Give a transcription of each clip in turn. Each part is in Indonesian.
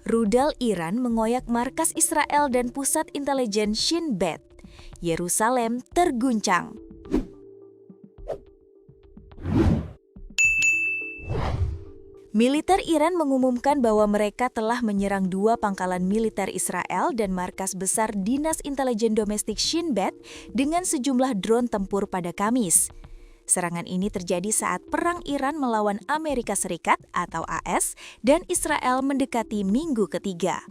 Rudal Iran mengoyak markas Israel dan pusat intelijen Shin Bet. Yerusalem terguncang. Militer Iran mengumumkan bahwa mereka telah menyerang 2 pangkalan militer Israel dan markas besar Dinas Intelijen Domestik Shin Bet dengan sejumlah drone tempur pada Kamis. Serangan ini terjadi saat perang Iran melawan Amerika Serikat atau AS dan Israel mendekati minggu ketiga.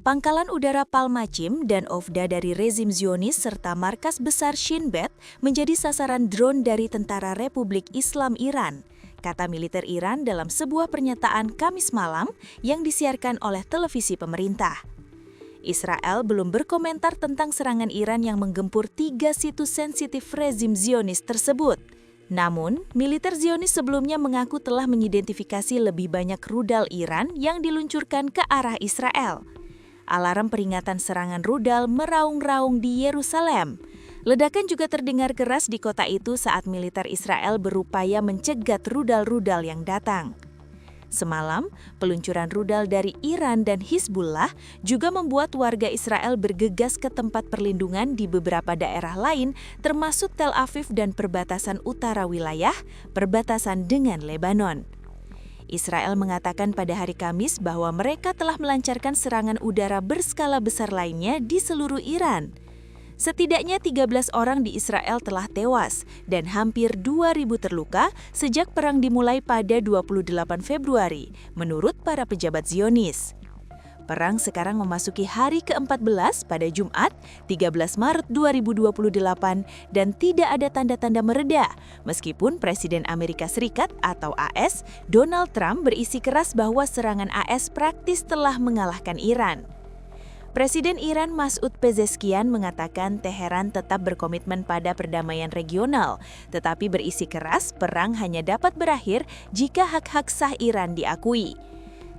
Pangkalan udara Palmachim dan Ofda dari rezim Zionis serta markas besar Shin Bet menjadi sasaran drone dari Tentara Republik Islam Iran, kata militer Iran dalam sebuah pernyataan Kamis malam yang disiarkan oleh televisi pemerintah. Israel belum berkomentar tentang serangan Iran yang menggempur 3 situs sensitif rezim Zionis tersebut. Namun, militer Zionis sebelumnya mengaku telah mengidentifikasi lebih banyak rudal Iran yang diluncurkan ke arah Israel. Alarm peringatan serangan rudal meraung-raung di Yerusalem. Ledakan juga terdengar keras di kota itu saat militer Israel berupaya mencegat rudal-rudal yang datang. Semalam, peluncuran rudal dari Iran dan Hizbullah juga membuat warga Israel bergegas ke tempat perlindungan di beberapa daerah lain, termasuk Tel Aviv dan perbatasan utara wilayah, perbatasan dengan Lebanon. Israel mengatakan pada hari Kamis bahwa mereka telah melancarkan serangan udara berskala besar lainnya di seluruh Iran. Setidaknya 13 orang di Israel telah tewas dan hampir 2.000 terluka sejak perang dimulai pada 28 Februari, menurut para pejabat Zionis. Perang sekarang memasuki hari ke-14 pada Jumat, 13 Maret 2028 dan tidak ada tanda-tanda mereda, meskipun Presiden Amerika Serikat atau AS, Donald Trump berisi keras bahwa serangan AS praktis telah mengalahkan Iran. Presiden Iran Masoud Pezeshkian mengatakan Teheran tetap berkomitmen pada perdamaian regional, tetapi berisi keras perang hanya dapat berakhir jika hak-hak sah Iran diakui.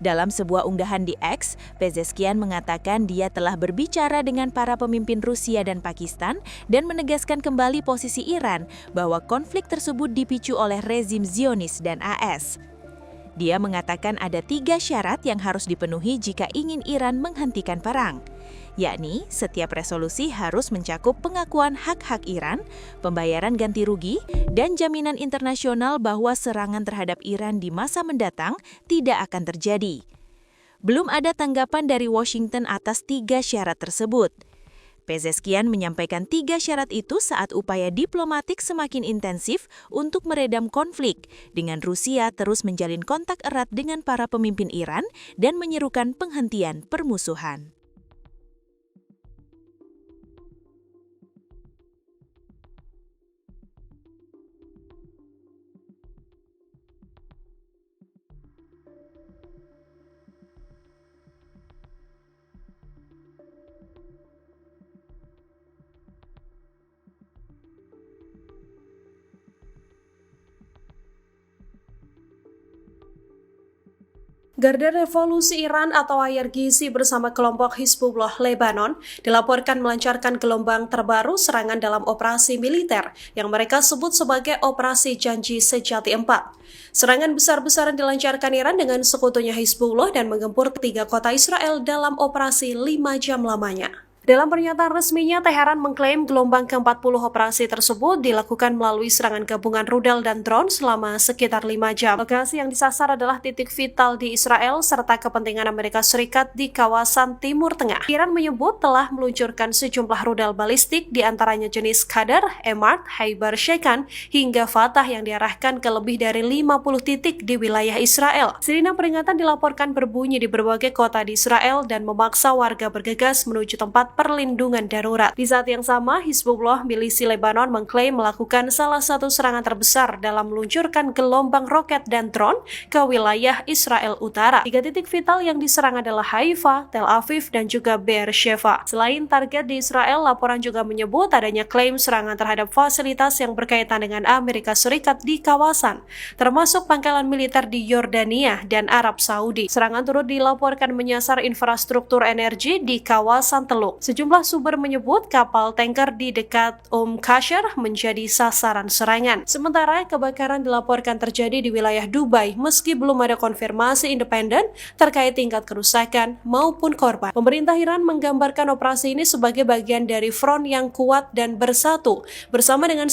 Dalam sebuah unggahan di X, Pezeshkian mengatakan dia telah berbicara dengan para pemimpin Rusia dan Pakistan dan menegaskan kembali posisi Iran bahwa konflik tersebut dipicu oleh rezim Zionis dan AS. Dia mengatakan ada 3 syarat yang harus dipenuhi jika ingin Iran menghentikan perang, yakni setiap resolusi harus mencakup pengakuan hak-hak Iran, pembayaran ganti rugi, dan jaminan internasional bahwa serangan terhadap Iran di masa mendatang tidak akan terjadi. Belum ada tanggapan dari Washington atas 3 syarat tersebut. Pezeshkian menyampaikan 3 syarat itu saat upaya diplomatik semakin intensif untuk meredam konflik, dengan Rusia terus menjalin kontak erat dengan para pemimpin Iran dan menyerukan penghentian permusuhan. Garda Revolusi Iran atau IRGC bersama kelompok Hizbullah Lebanon dilaporkan melancarkan gelombang terbaru serangan dalam operasi militer yang mereka sebut sebagai Operasi Janji Sejati 4. Serangan besar-besaran dilancarkan Iran dengan sekutunya Hizbullah dan menggempur 3 kota Israel dalam operasi 5 jam lamanya. Dalam pernyataan resminya, Teheran mengklaim gelombang ke-40 operasi tersebut dilakukan melalui serangan gabungan rudal dan drone selama sekitar 5 jam. Lokasi yang disasar adalah titik vital di Israel serta kepentingan Amerika Serikat di kawasan Timur Tengah. Iran menyebut telah meluncurkan sejumlah rudal balistik di antaranya jenis Qadar, Emart, Haibar Shekan, hingga Fatah yang diarahkan ke lebih dari 50 titik di wilayah Israel. Sirine peringatan dilaporkan berbunyi di berbagai kota di Israel dan memaksa warga bergegas menuju tempat perlindungan darurat. Di saat yang sama, Hizbullah milisi Lebanon mengklaim melakukan salah satu serangan terbesar dalam meluncurkan gelombang roket dan drone ke wilayah Israel Utara. 3 titik vital yang diserang adalah Haifa, Tel Aviv, dan juga Beersheva. Selain target di Israel, laporan juga menyebut adanya klaim serangan terhadap fasilitas yang berkaitan dengan Amerika Serikat di kawasan, termasuk pangkalan militer di Yordania dan Arab Saudi. Serangan turut dilaporkan menyasar infrastruktur energi di kawasan Teluk. Sejumlah sumber menyebut kapal tanker di dekat Qasr menjadi sasaran serangan. Sementara kebakaran dilaporkan terjadi di wilayah Dubai meski belum ada konfirmasi independen terkait tingkat kerusakan maupun korban. Pemerintah Iran menggambarkan operasi ini sebagai bagian dari front yang kuat dan bersatu bersama dengan